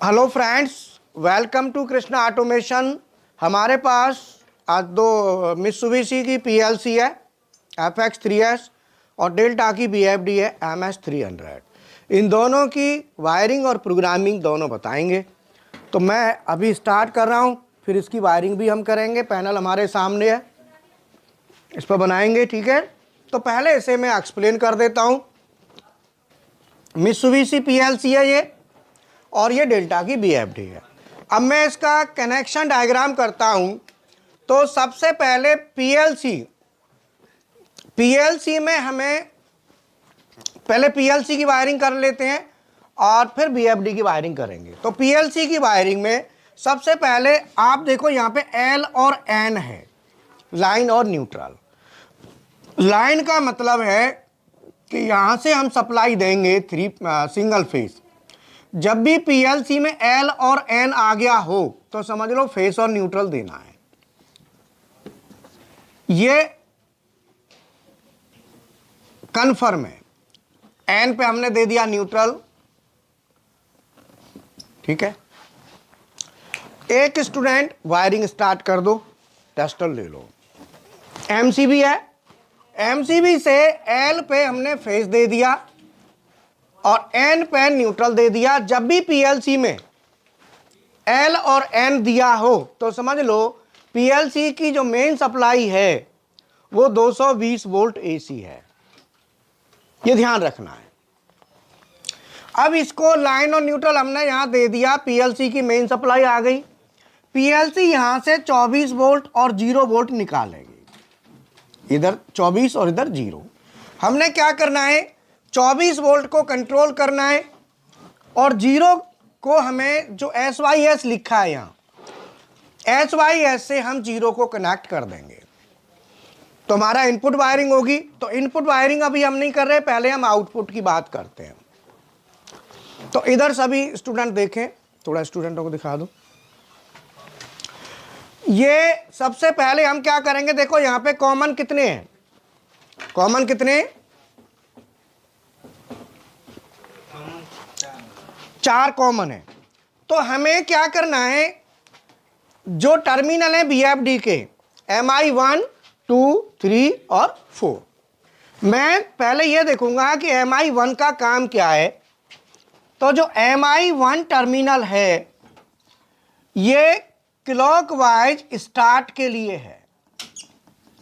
Hello friends, welcome to Krishna Automation. हमारे पास आज दो मित्सुबिशी की पीएलसी है FX3S और डेल्टा की BFD है MS300। इन दोनों की वायरिंग और प्रोग्रामिंग दोनों बताएंगे। तो मैं अभी स्टार्ट कर रहा हूँ, फिर इसकी वायरिंग भी हम करेंगे। पैनल हमारे सामने है, इस पर बनाएंगे, ठीक है। तो पहले इसे मैं एक्सप्लेन कर देता हूँ। मित्सुबिशी पीएलसी है ये, और ये डेल्टा की BFD है। अब मैं इसका कनेक्शन डायग्राम करता हूं। तो सबसे पहले पीएलसी में हमें पहले पीएलसी की वायरिंग कर लेते हैं और फिर BFD की वायरिंग करेंगे। तो पीएलसी की वायरिंग में सबसे पहले आप देखो, यहाँ पे L और N है, लाइन और न्यूट्रल। लाइन का मतलब है कि यहाँ से हम सप्लाई देंगे सिंगल फेज। जब भी पीएलसी में L और N आ गया हो तो समझ लो फेस और न्यूट्रल देना है। ये कन्फर्म है। N पे हमने दे दिया न्यूट्रल, ठीक है। एक स्टूडेंट वायरिंग स्टार्ट कर दो, टेस्टर ले लो। एमसीबी है, एमसीबी से L पे हमने फेस दे दिया और N पे न्यूट्रल दे दिया। जब भी पीएलसी में L और N दिया हो तो समझ लो पीएलसी की जो मेन सप्लाई है वो 220 वोल्ट AC है, ये ध्यान रखना है। अब इसको लाइन और न्यूट्रल हमने यहां दे दिया, पीएलसी की मेन सप्लाई आ गई। पीएलसी यहां से 24 वोल्ट और 0 वोल्ट निकालेगी, इधर 24 और इधर 0। हमने क्या करना है, 24 वोल्ट को कंट्रोल करना है और 0 को हमें जो SYS लिखा है यहाँ, SYS से हम 0 को कनेक्ट कर देंगे तो हमारा इनपुट वायरिंग होगी। तो इनपुट वायरिंग अभी हम नहीं कर रहे, पहले हम आउटपुट की बात करते हैं। तो इधर सभी स्टूडेंट देखें, थोड़ा स्टूडेंटों को दिखा दो। ये सबसे पहले हम क्या करेंगे, देखो यहाँ पे कॉमन कितने हैं, कॉमन कितने, 4 कॉमन है। तो हमें क्या करना है, जो टर्मिनल है BFD के MI1, 2, 3 और 4, मैं पहले ये देखूंगा कि MI1 का काम क्या है। तो जो MI1 टर्मिनल है ये क्लॉकवाइज स्टार्ट के लिए है।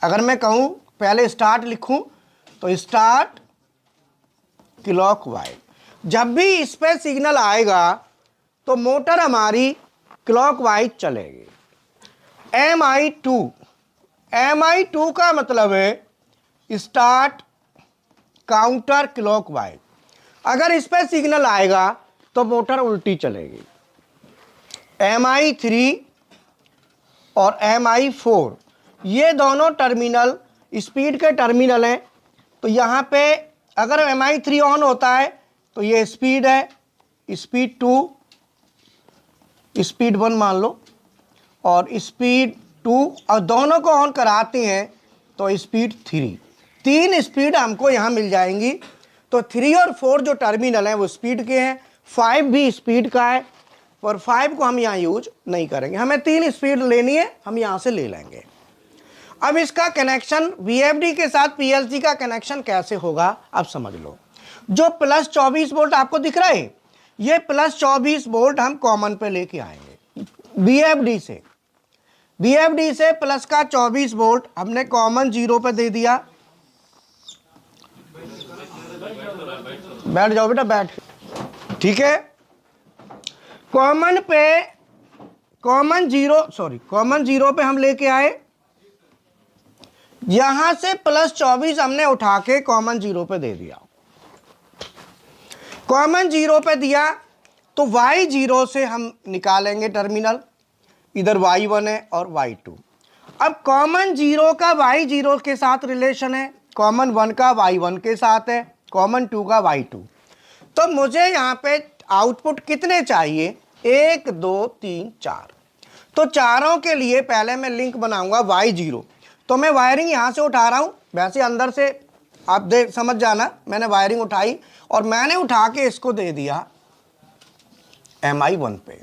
अगर मैं कहूं पहले स्टार्ट लिखूं तो स्टार्ट क्लॉकवाइज। जब भी इस पे सिग्नल आएगा तो मोटर हमारी क्लॉकवाइज चलेगी। MI2 का मतलब है स्टार्ट काउंटर क्लॉकवाइज। अगर इस पे सिग्नल आएगा तो मोटर उल्टी चलेगी। MI3 और MI4 ये दोनों टर्मिनल स्पीड के टर्मिनल हैं। तो यहाँ पे अगर MI3 ऑन होता है तो ये स्पीड है, स्पीड 2, स्पीड 1 मान लो, और स्पीड 2, और दोनों को ऑन कराते हैं तो स्पीड 3। 3 स्पीड हमको यहाँ मिल जाएंगी। तो 3 और 4 जो टर्मिनल हैं वो स्पीड के हैं, 5 भी स्पीड का है, पर 5 को हम यहाँ यूज नहीं करेंगे। हमें 3 स्पीड लेनी है, हम यहाँ से ले लेंगे। अब इसका कनेक्शन BFD के साथ पीएलसी का कनेक्शन कैसे होगा आप समझ लो। जो प्लस 24 वोल्ट आपको दिख रहा है, ये प्लस 24 वोल्ट हम कॉमन पे लेके आएंगे BFD से प्लस का 24 वोल्ट हमने कॉमन 0 पे दे दिया। बैठ जाओ बेटा, बैठ, ठीक है। कॉमन 0 पे हम लेके आए, यहां से प्लस 24 हमने उठा के कॉमन 0 पे दे दिया। कॉमन 0 पे दिया तो Y0 से हम निकालेंगे टर्मिनल, इधर Y1 है और Y2। अब कॉमन 0 का Y0 के साथ रिलेशन है, कॉमन 1 का Y1 के साथ है, कॉमन 2 का Y2। तो मुझे यहाँ पे आउटपुट कितने चाहिए, 1, 2, 3, 4। तो चारों के लिए पहले मैं लिंक बनाऊंगा Y0। तो मैं वायरिंग यहाँ से उठा रहा हूँ, वैसे अंदर से आप समझ जाना। मैंने वायरिंग उठाई और मैंने उठा के इसको दे दिया MI1 पे।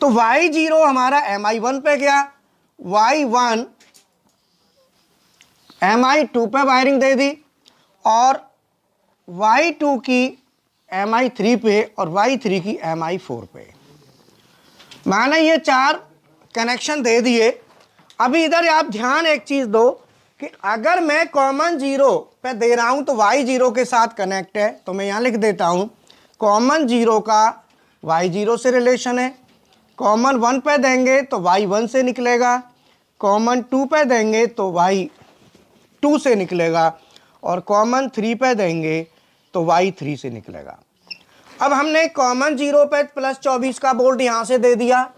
तो Y0 हमारा MI1 पे गया, Y1 MI2 पे वायरिंग दे दी और Y2 की MI3 पे और Y3 की MI4 पे। मैंने ये 4 कनेक्शन दे दिए। अभी इधर आप ध्यान एक चीज़ दो कि अगर मैं कॉमन 0 पे दे रहा हूं तो Y0 के साथ कनेक्ट है, तो मैं यहाँ लिख देता हूं कॉमन 0 का Y0 से रिलेशन है। कॉमन 1 पे देंगे तो Y1 से निकलेगा, कॉमन 2 पे देंगे तो Y2 से निकलेगा और कॉमन 3 पे देंगे तो Y3 से निकलेगा। अब हमने कॉमन 0 पे +24 का बोल्ट यहाँ से दे दिया,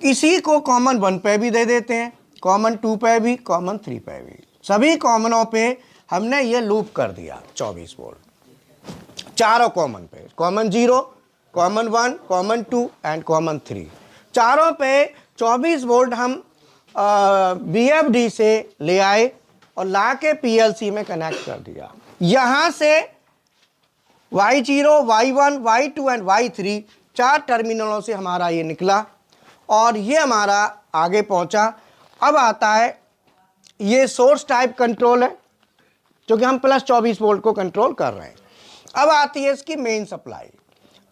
इसी को कॉमन 1 पे भी दे देते हैं, कॉमन 2 पे भी, कॉमन 3 पे भी, सभी कॉमनों पे हमने ये लूप कर दिया 24 वोल्ट चारों कॉमन पे, common 0, common 1, common 2 and common 3, चारों पे 24 वोल्ट हम BFD से ले आए और ला के PLC में कनेक्ट कर दिया। यहाँ से Y0, Y1, Y2 and Y3 4 टर्मिनलों से हमारा ये निकला और ये हमारा आगे पहुंचा। अब आता है ये सोर्स टाइप कंट्रोल है, जो कि हम +24 वोल्ट को कंट्रोल कर रहे हैं। अब आती है इसकी मेन सप्लाई।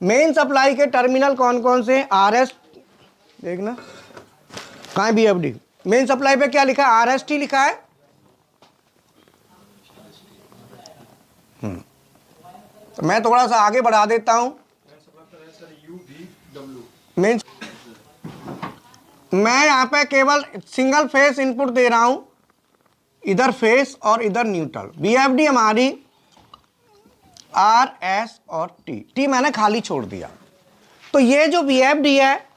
मेन सप्लाई के टर्मिनल कौन कौन से हैं? RS, देखना कहाँ है BFD, मेन सप्लाई पे क्या लिखा है? RST लिखा है। तो मैं थोड़ा सा आगे बढ़ा देता हूं। मेन मैं यहाँ पे केवल सिंगल फेस इनपुट दे रहा हूं, इधर फेस और इधर न्यूट्रल। BFD हमारी RS और T मैंने खाली छोड़ दिया। तो ये जो BFD है,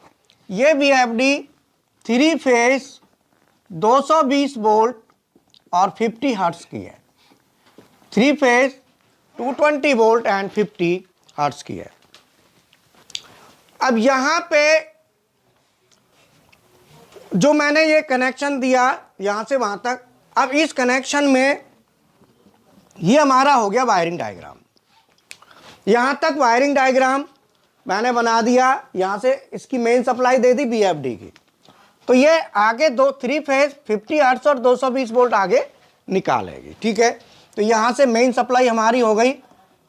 ये BFD 3 फेस 220 वोल्ट और 50 हर्ट्ज की है, 3 फेस 220 वोल्ट एंड 50 हर्ट्ज की है। अब यहाँ पे जो मैंने ये कनेक्शन दिया यहाँ से वहाँ तक, अब इस कनेक्शन में ये हमारा हो गया वायरिंग डायग्राम। यहाँ तक वायरिंग डायग्राम मैंने बना दिया, यहाँ से इसकी मेन सप्लाई दे दी BFD की। तो ये आगे 3 फेज 50 हर्ट्ज और 220 वोल्ट आगे निकालेगी, ठीक है। तो यहाँ से मेन सप्लाई हमारी हो गई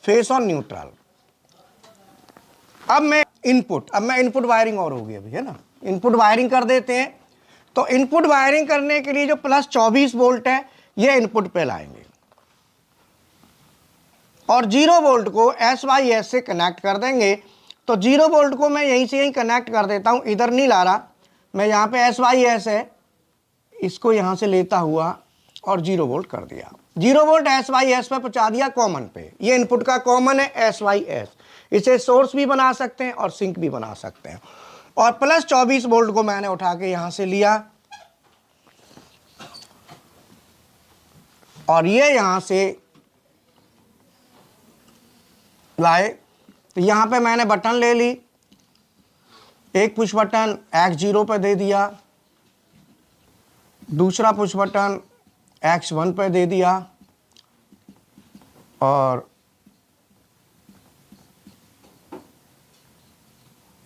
फेस और न्यूट्रल। अब मैं इनपुट वायरिंग और होगी अभी, है ना, इनपुट वायरिंग कर देते हैं। तो इनपुट वायरिंग करने के लिए जो +24 वोल्ट है ये इनपुट पे लाएंगे और 0 वोल्ट को SYS से कनेक्ट कर देंगे। तो 0 वोल्ट को मैं यहीं से यहीं कनेक्ट कर देता हूं, इधर नहीं ला रहा मैं, यहाँ पे SYS है, इसको यहाँ से लेता हुआ और 0 वोल्ट कर दिया। 0 वोल्ट SYS पे पहुंचा दिया कॉमन पे। ये इनपुट का कॉमन है SYS, इसे सोर्स भी बना सकते हैं और सिंक भी बना सकते हैं। और +24 वोल्ट को मैंने उठा के यहाँ से लिया और ये यहाँ से लाए। तो यहाँ पे मैंने बटन ले ली, एक पुश बटन X0 पे दे दिया, दूसरा पुश बटन X1 पे दे दिया और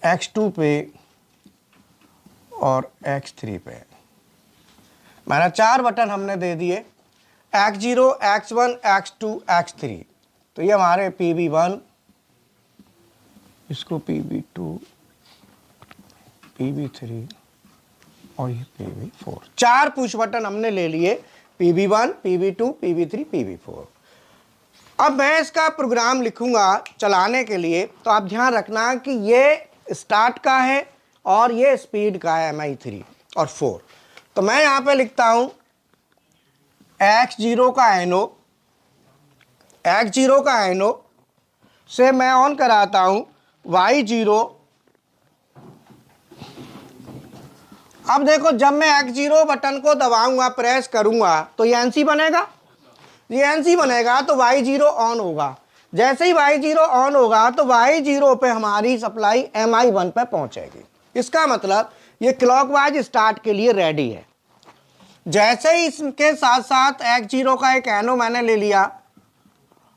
X2 पे और X3 पे। मैंने 4 बटन हमने दे दिए, X0, X1, X2, X3। तो ये हमारे PB1, इसको PB2, PB3 और ये PB4, 4 पुश बटन हमने ले लिए, PB1, PB2, PB3, PB4। अब मैं इसका प्रोग्राम लिखूंगा चलाने के लिए, तो आप ध्यान रखना कि ये स्टार्ट का है और ये स्पीड का है MI3 और 4। तो मैं यहाँ पे लिखता हूँ X0 का NO, X0 का NO से मैं ऑन कराता हूँ Y0। अब देखो जब मैं X0 बटन को दबाऊंगा, प्रेस करूंगा, तो ये NC बनेगा, ये NC बनेगा तो Y0 ऑन होगा। जैसे ही Y0 ऑन होगा तो Y0 पे हमारी सप्लाई MI1 पे पहुंचेगी। इसका मतलब ये क्लॉकवाइज स्टार्ट के लिए रेडी है। जैसे ही इसके साथ साथ X0 का एक NO मैंने ले लिया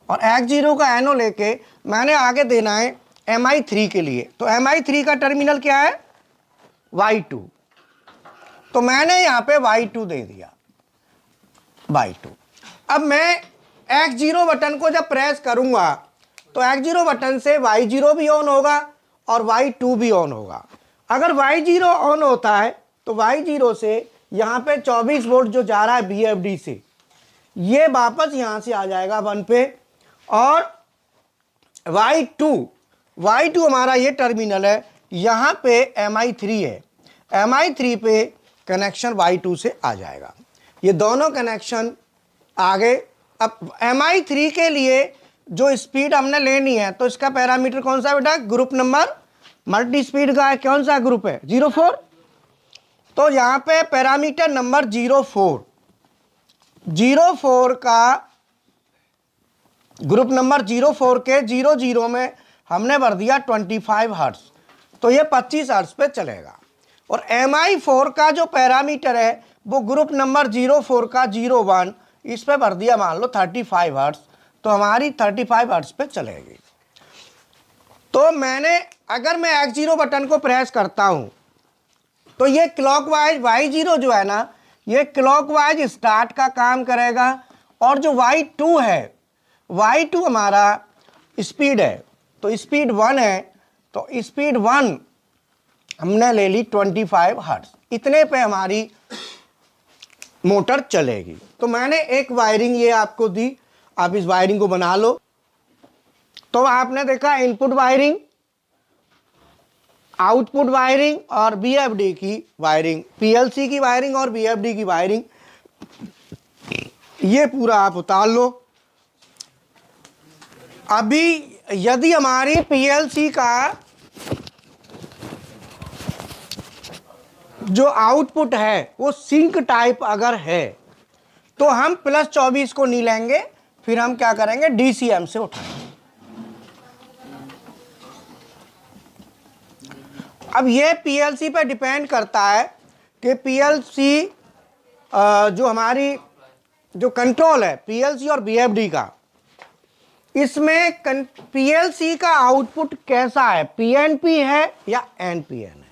और X0 का NO लेके मैंने आगे देना है Mi3 के लिए। तो Mi3 का टर्मिनल क्या है? Y2। तो मैंने यहां पे Y2 दे दिया, Y2। अब मैं X0 बटन को जब प्रेस करूंगा तो X0 बटन से Y0 भी ऑन होगा और Y2 भी ऑन होगा। अगर Y0 ऑन होता है तो Y0 से यहां पे 24 वोल्ट जो जा रहा है BFD से, ये वापस यहां से आ जाएगा 1 पे। और Y2 हमारा ये टर्मिनल है, यहां पे Mi3 है, Mi3 पे कनेक्शन Y2 से आ जाएगा। ये दोनों कनेक्शन आ गए। अब Mi3 के लिए जो स्पीड हमने लेनी है तो इसका पैरामीटर कौन सा बेटा? ग्रुप नंबर मल्टी स्पीड का है। कौन सा ग्रुप है? 04। तो यहां पे पैरामीटर नंबर 04 का ग्रुप नंबर 04 के 00 में हमने भर दिया 25 हर्ट्ज, तो ये 25 हर्ट्ज पे चलेगा। और Mi4 का जो पैरामीटर है वो ग्रुप नंबर 04 का 01, इस पे भर दिया मान लो 35 हर्ट्ज, तो हमारी 35 हर्ट्ज पे चलेगी। तो मैंने अगर मैं X0 बटन को प्रेस करता हूं तो ये क्लॉकवाइज Y0 जो है ना, ये क्लॉकवाइज स्टार्ट का काम करेगा। और जो Y2 है, Y2 हमारा स्पीड है, तो स्पीड 1 है, तो स्पीड 1 हमने ले ली 25 हर्ट्ज। इतने पे हमारी मोटर चलेगी। तो मैंने एक वायरिंग ये आपको दी, आप इस वायरिंग को बना लो। तो आपने देखा इनपुट वायरिंग, आउटपुट वायरिंग और BFD की वायरिंग, PLC की वायरिंग और BFD की वायरिंग, ये पूरा आप उतार लो। अभी यदि हमारी PLC का जो आउटपुट है वो सिंक टाइप अगर है तो हम +24 को नहीं लेंगे, फिर हम क्या करेंगे? DCM से उठाएंगे। अब ये PLC पे डिपेंड करता है कि PLC जो हमारी जो कंट्रोल है PLC और BFD का, इसमें PLC का आउटपुट कैसा है? PNP है या NPN है?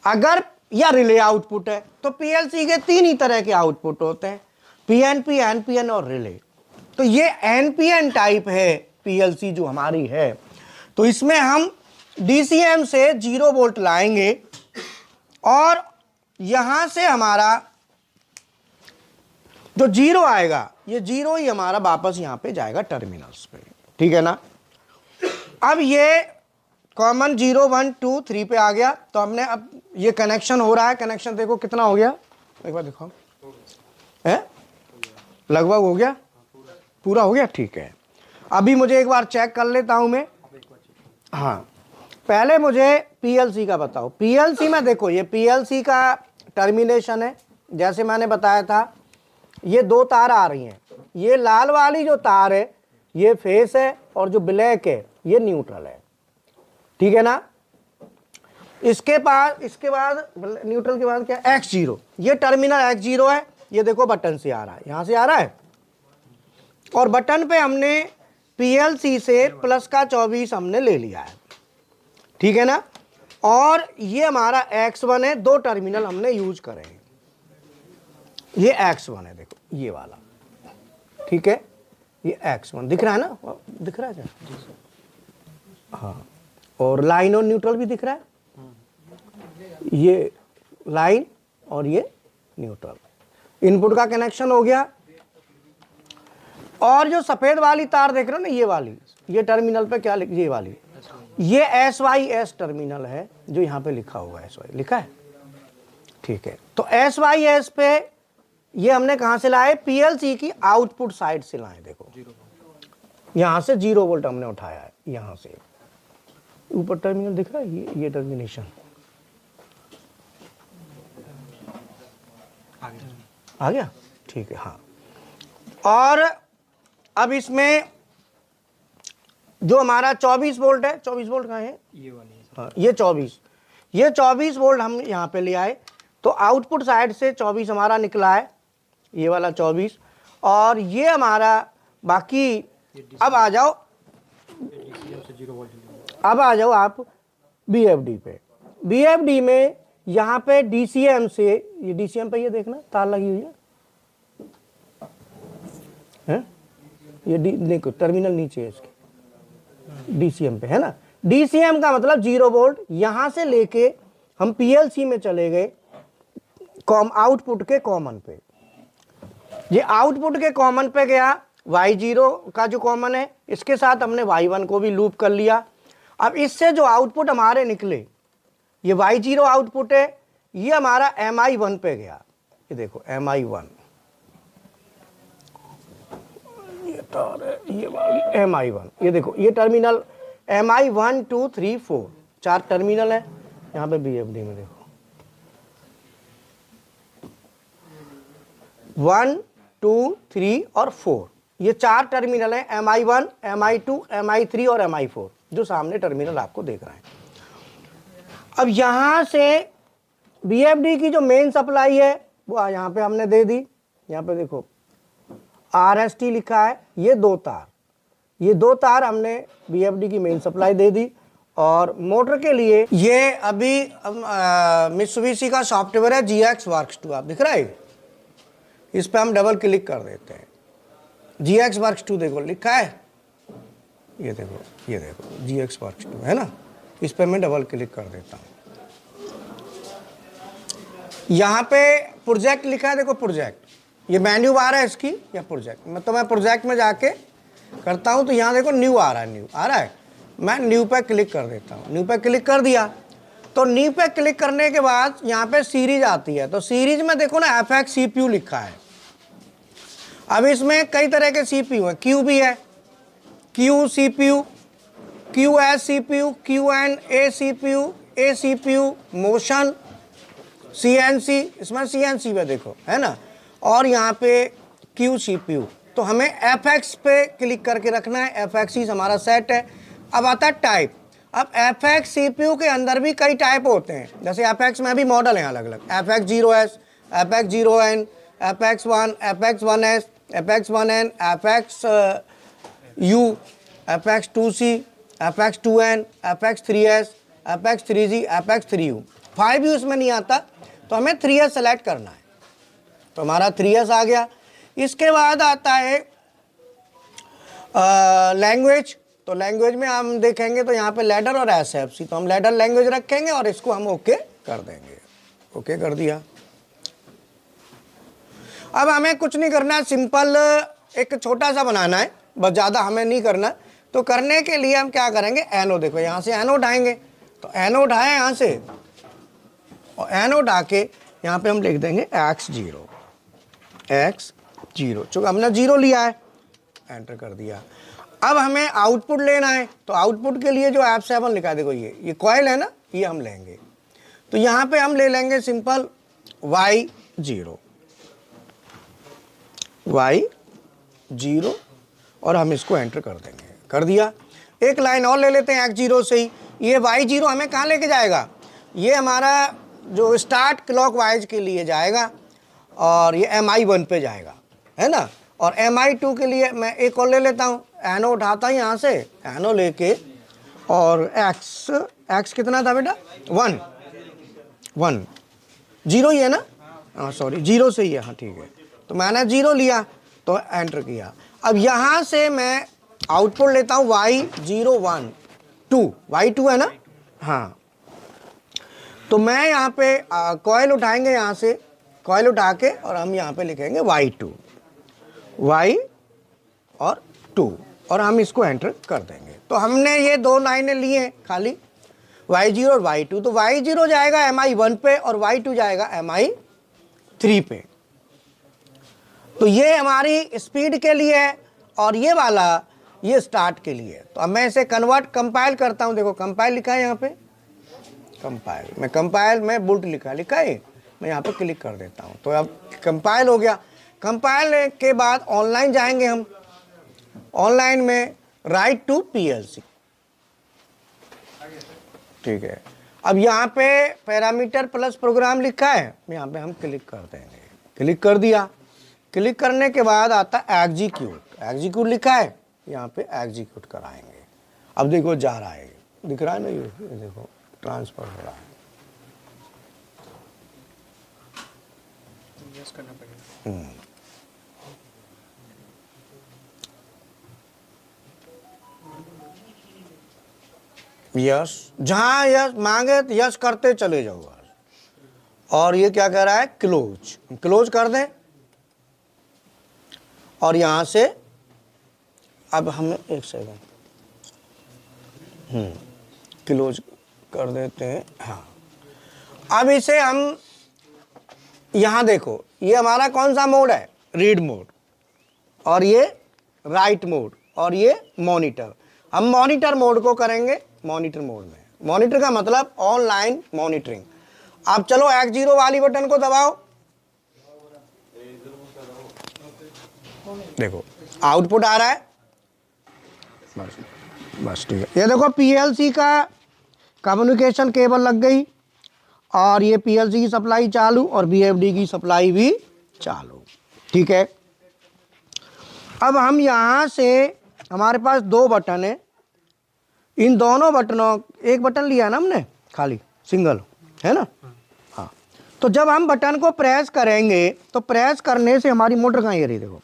अगर या रिले आउटपुट है तो PLC के 3 ही तरह के आउटपुट होते हैं, PNP, NPN और रिले। तो ये NPN टाइप है PLC जो हमारी है। तो इसमें हम DCM से 0 वोल्ट लाएंगे और यहां से हमारा जो 0 आएगा, ये 0 ही हमारा वापस यहां पे जाएगा टर्मिनल्स पे। ठीक है ना? अब ये कॉमन 0 1 2 3 पे आ गया। तो हमने अब ये कनेक्शन हो रहा है, कनेक्शन देखो कितना हो गया, एक बार दिखाओ, है लगभग हो गया, पूरा हो गया। ठीक है, अभी मुझे एक बार चेक कर लेता हूं मैं। हाँ, पहले मुझे PLC का बताओ। PLC में देखो, ये PLC का टर्मिनेशन है, जैसे मैंने बताया था, ये 2 तार आ रही हैं। ये लाल वाली जो तार है ये फेस है और जो ब्लैक है ये न्यूट्रल है। ठीक है ना? इसके बाद न्यूट्रल के बाद क्या? X0, ये टर्मिनल X0 है। ये देखो बटन से आ रहा है, यहां से आ रहा है, और बटन पे हमने PLC से प्लस का 24 हमने ले लिया है। ठीक है ना? और ये हमारा X1 है, 2 टर्मिनल हमने यूज करे हैं। ये X1 है, देखो ये वाला। ठीक है, ये X1 दिख रहा है ना? दिख रहा है क्या? हाँ, और लाइन और न्यूट्रल भी दिख रहा है। ये लाइन और ये न्यूट्रल। इनपुट का कनेक्शन हो गया। और जो सफेद वाली तार देख रहे हो ना, ये वाली, ये टर्मिनल पे क्या ये वाली, ये SYS टर्मिनल है जो यहाँ पे लिखा हुआ है। SY लिखा है। ठीक है, तो SYS पे ये हमने कहाँ से लाए? PLC की आउटपुट साइड से लाए। देखो यहाँ से 0 वोल्ट हमने उठाया है, यहाँ से ऊपर टर्मिनल दिख रहा है, ये टर्मिनेशन आ गया। ठीक है, हाँ। और अब इसमें जो हमारा 24 वोल्ट है, 24 वोल्ट कहाँ है? ये वाली, हाँ, ये 24 वोल्ट हम यहाँ पे ले आए। तो आउटपुट साइड से 24 हमारा निकला है, ये वाला 24। और ये हमारा बाकी, अब आ जाओ अब आ जाओ आप BFD पे। BFD में यहाँ पे DCM से, ये DCM पे ये देखना तार लगी हुई है? ये देखो टर्मिनल नीचे है इसके, DCM पे है ना। DCM का मतलब 0 वोल्ट, यहां से लेके हम PLC में चले गए आउटपुट के कॉमन पे। ये आउटपुट के कॉमन पे गया, Y0 का जो कॉमन है इसके साथ हमने Y1 को भी लूप कर लिया। अब इससे जो आउटपुट हमारे निकले, ये Y0 आउटपुट है, ये हमारा MI1 पे गया। ये देखो MI1, ये तार है, ये MI1, ये देखो ये टर्मिनल MI1 2 3 4 4 टर्मिनल है यहाँ पे BFD में। देखो 1 2 3 और 4, ये 4 टर्मिनल है, MI1 MI2 MI3 और MI4 जो सामने टर्मिनल आपको देख रहे हैं। अब यहां से BFD की जो मेन सप्लाई है वो यहाँ पे हमने दे दी। यहाँ पे देखो RST लिखा है, ये दो तार हमने BFD की मेन सप्लाई दे दी। और मोटर के लिए ये अभी मित्सुबिशी का सॉफ्टवेयर है GX Works 2, आप दिख रहा है, इस पे हम डबल क्लिक कर देते हैं। GX Works 2 देखो लिखा है, ये देखो GX Works 2 है ना, इस पे मैं डबल क्लिक कर देता हूँ। यहाँ पे प्रोजेक्ट लिखा है, देखो प्रोजेक्ट, ये मेन्यू बार है इसकी, या प्रोजेक्ट मैं प्रोजेक्ट में जाके करता हूँ तो यहाँ देखो न्यू आ रहा है, मैं न्यू पे क्लिक कर देता हूँ। न्यू पे क्लिक कर दिया तो न्यू पे क्लिक करने के बाद यहाँ पे सीरीज आती है, तो सीरीज में देखो ना FX CPU लिखा है। अब इसमें कई तरह के CPU हैं, Q भी है, Q CPU, QS CPU, QNA CPU, A CPU, motion, CNC, इसमें CNC पे देखो है ना, और यहाँ पे Q CPU। तो हमें FX पे क्लिक करके रखना है, FX हमारा सेट है। अब आता है टाइप। अब FX CPU के अंदर भी कई टाइप होते हैं, जैसे FX में भी मॉडल हैं अलग अलग, FX0S, FX0N, FX1, FX1S, FX1N, FXU, FX2C, FX2N, FX3S, FX3G, FX3U। 5U इसमें नहीं आता, तो हमें 3S सेलेक्ट करना है, तो हमारा 3S आ गया। इसके बाद आता है लैंग्वेज। तो लैंग्वेज में हम देखेंगे तो यहाँ पे लैडर और SFC, तो हम लैडर लैंग्वेज रखेंगे और इसको हम ओके कर देंगे। ओके कर दिया। अब हमें कुछ नहीं करना, सिंपल एक छोटा सा बनाना है, बस ज़्यादा हमें नहीं करना। तो करने के लिए हम क्या करेंगे, एनो, देखो यहाँ से एनो उठाएंगे, तो एनो उठाए यहाँ से, और एनो उठा के यहाँ पे हम लिख देंगे X0, चूँकि हमने 0 लिया है, एंटर कर दिया। अब हमें आउटपुट लेना है, तो आउटपुट के लिए जो F7 लिखा है, देखो ये कॉइल है ना, ये हम लेंगे। तो यहाँ पे हम ले लेंगे सिंपल Y0 और हम इसको एंटर कर देंगे, कर दिया। एक लाइन और ले लेते हैं X0 से ही। ये Y0 हमें कहाँ लेके जाएगा, ये हमारा जो स्टार्ट क्लॉक वाइज के लिए जाएगा, और ये MI1 पे जाएगा, है ना। और MI2 के लिए मैं एक और ले लेता हूँ, एनो उठाता हूँ यहाँ से, एनो लेके, और X कितना था बेटा, 1 0 ही है ना, हाँ सॉरी 0 से ही है, हाँ ठीक है। तो मैंने 0 लिया तो एंटर किया। अब यहाँ से मैं आउटपुट लेता हूँ Y0 1 2, Y2 है ना, हाँ। तो मैं यहाँ पे कॉइल उठाएंगे, यहाँ से कॉइल उठा के, और हम यहाँ पे लिखेंगे Y2 और 2, और हम इसको एंटर कर देंगे। तो हमने ये 2 लाइनें ली हैं खाली, Y0 और Y2। तो Y0 जाएगा MI1 पे और Y2 जाएगा MI3 पे। तो ये हमारी स्पीड के लिए है, और ये वाला ये स्टार्ट के लिए। तो अब मैं इसे कंपाइल करता हूँ। देखो कंपाइल लिखा है यहाँ पे, कंपाइल में बुल्ट लिखा है, मैं यहाँ पे क्लिक कर देता हूँ। तो अब कंपाइल हो गया। कंपाइल के बाद ऑनलाइन जाएंगे हम, ऑनलाइन में राइट टू PLC, ठीक है। अब यहाँ पे पैरामीटर प्लस प्रोग्राम लिखा है, यहाँ पे हम क्लिक कर देंगे, क्लिक कर दिया। क्लिक करने के बाद आता है एग्जीक्यूट लिखा है, यहाँ पे एग्जीक्यूट कराएंगे। अब देखो जा रहा है, दिख रहा है ना, ये देखो ट्रांसफर हो रहा है। यस करना पड़ेगा। यस, जहां यस मांगे तो यस करते चले जाओ बस। और ये क्या कह रहा है, क्लोज, क्लोज कर दें। और यहां से अब हमें एक सेकंड क्लोज कर देते हैं। हाँ, अब इसे हम यहां देखो, ये हमारा कौन सा मोड है, रीड मोड, और ये राइट मोड, और ये मॉनिटर। हम मॉनिटर मोड को करेंगे मॉनिटर मोड में। मॉनिटर का मतलब ऑनलाइन मॉनिटरिंग। अब चलो X0 वाली बटन को दबाओ, देखो आउटपुट आ रहा है। बस ठीक है। ये देखो PLC का कम्युनिकेशन केबल लग गई, और ये PLC की सप्लाई चालू और BFD की सप्लाई भी चालू। ठीक है। अब हम यहाँ से, हमारे पास दो बटन है, इन दोनों बटनों, एक बटन लिया ना हमने खाली सिंगल, है ना। हाँ, तो जब हम बटन को प्रेस करेंगे तो प्रेस करने से हमारी मोटर कहाँ, ये रही देखो,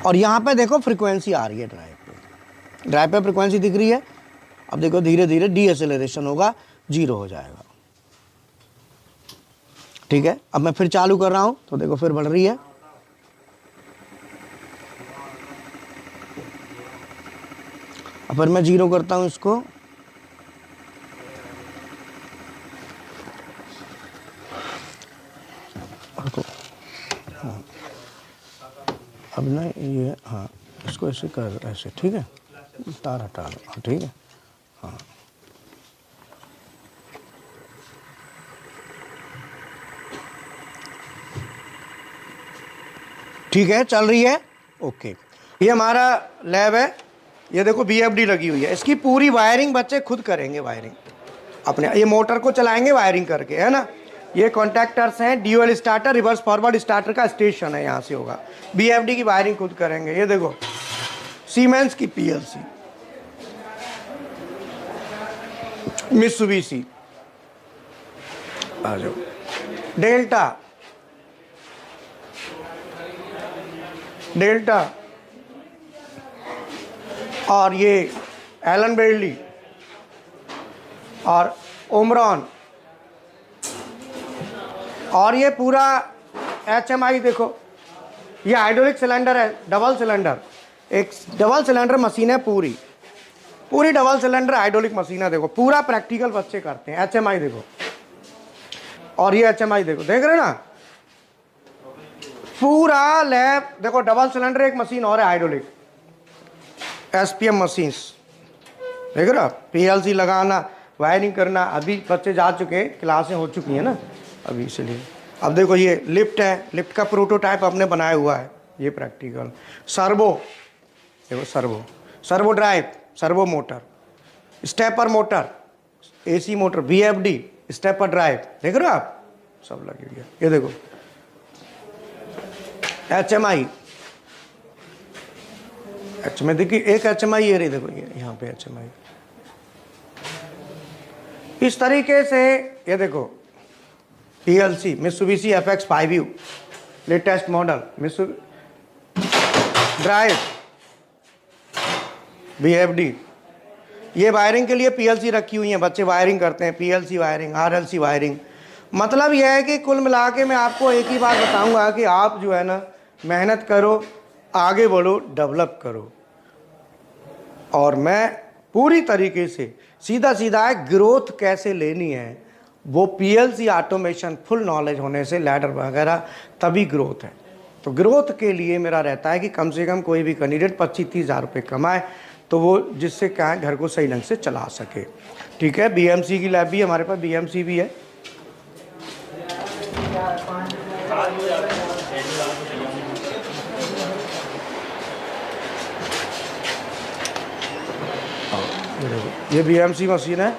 और यहाँ पे देखो फ्रीक्वेंसी आ रही है ड्राइव पे फ्रीक्वेंसी दिख रही है। अब देखो धीरे धीरे डीएसेलरेशन होगा, 0 हो जाएगा। ठीक है। अब मैं फिर चालू कर रहा हूँ तो देखो फिर बढ़ रही है। अब फिर मैं 0 करता हूँ इसको, हाँ। अब ना ये, हाँ इसको ऐसे कर, ऐसे, ठीक है, तार हटा लो, हाँ ठीक है, हाँ ठीक है, चल रही है। ओके, ये हमारा लैब है। ये देखो BFD लगी हुई है, इसकी पूरी वायरिंग बच्चे खुद करेंगे, वायरिंग अपने। ये मोटर को चलाएंगे वायरिंग करके, है ना। ये कॉन्टैक्टर्स हैं, dual starter, reverse forward starter का स्टेशन है, यहाँ से होगा। BFD की वायरिंग खुद करेंगे। ये देखो सीमेंस की PLC, मित्सुबिशी, आ जाओ, डेल्टा, और ये एलन ब्रेडली और ओमरॉन, और ये पूरा HMI देखो, ये हाइड्रोलिक सिलेंडर है, डबल सिलेंडर, एक डबल सिलेंडर मशीन है, पूरी डबल सिलेंडर हाइड्रोलिक मशीन है। देखो पूरा प्रैक्टिकल बच्चे करते हैं। HMI देखो, और ये HMI देखो, देख रहे ना, पूरा लैब देखो, डबल सिलेंडर एक मशीन और है हाइड्रोलिक, SPM मशीन्स, देख रहे हो। PLC लगाना, वायरिंग करना, अभी बच्चे जा चुके हैं, क्लासें हो चुकी हैं ना अभी, इसलिए। अब देखो ये लिफ्ट है, लिफ्ट का प्रोटोटाइप हमने बनाया हुआ है, ये प्रैक्टिकल। सर्वो देखो, servo drive, servo motor, stepper motor, AC motor, BFD, stepper drive, देख रहे हो आप, सब लगी हुई है। ये देखो HMI, देखिए एक HMI ये रही, देखो ये यहाँ पे HMI, इस तरीके से। ये देखो PLC Mitsubishi FX5U latest model, drive, BFD। ये वायरिंग के लिए PLC रखी हुई है, बच्चे वायरिंग करते हैं, PLC वायरिंग, RLC वायरिंग। मतलब यह है कि कुल मिला के मैं आपको एक ही बात बताऊंगा कि आप जो है ना, मेहनत करो, आगे बढ़ो, डेवलप करो। और मैं पूरी तरीके से सीधा है, ग्रोथ कैसे लेनी है वो PLC ऑटोमेशन फुल नॉलेज होने से, लैडर वगैरह, तभी ग्रोथ है। तो ग्रोथ के लिए मेरा रहता है कि कम से कम कोई भी कैंडिडेट 25-30 हज़ार रुपये कमाए, तो वो जिससे क्या है, घर को सही ढंग से चला सके। ठीक है। BMC की लैब भी हमारे पास, BMC भी है। ये BMC मशीन है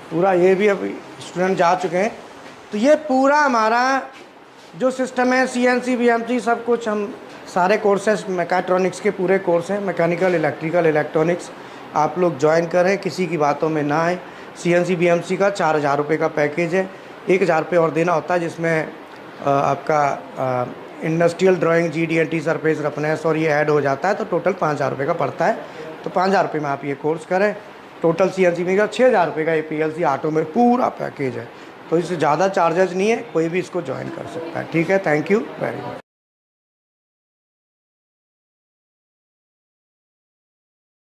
पूरा, ये भी अभी स्टूडेंट जा चुके हैं। तो ये पूरा हमारा जो सिस्टम है, CNC BMC सब कुछ हम सारे कोर्सेस मैकाट्रॉनिक्स के पूरे कोर्स हैं, मैकेनिकल, इलेक्ट्रिकल, इलेक्ट्रॉनिक्स। आप लोग ज्वाइन करें, किसी की बातों में ना आए। CNC BMC का 4,000 रुपये का पैकेज है, 1,000 रुपये और देना होता है, जिसमें आपका industrial drawing, GD&T, surface roughness और ये ऐड हो जाता है, तो टोटल 5,000 रुपये का पड़ता है। तो 5,000 रुपये में आप ये कोर्स करें। टोटल CNC में का 6,000 रुपये का ये PLC ऑटो में पूरा पैकेज है, तो इससे ज़्यादा चार्जेस नहीं है, कोई भी इसको ज्वाइन कर सकता है। ठीक है, थैंक यू वेरी मच।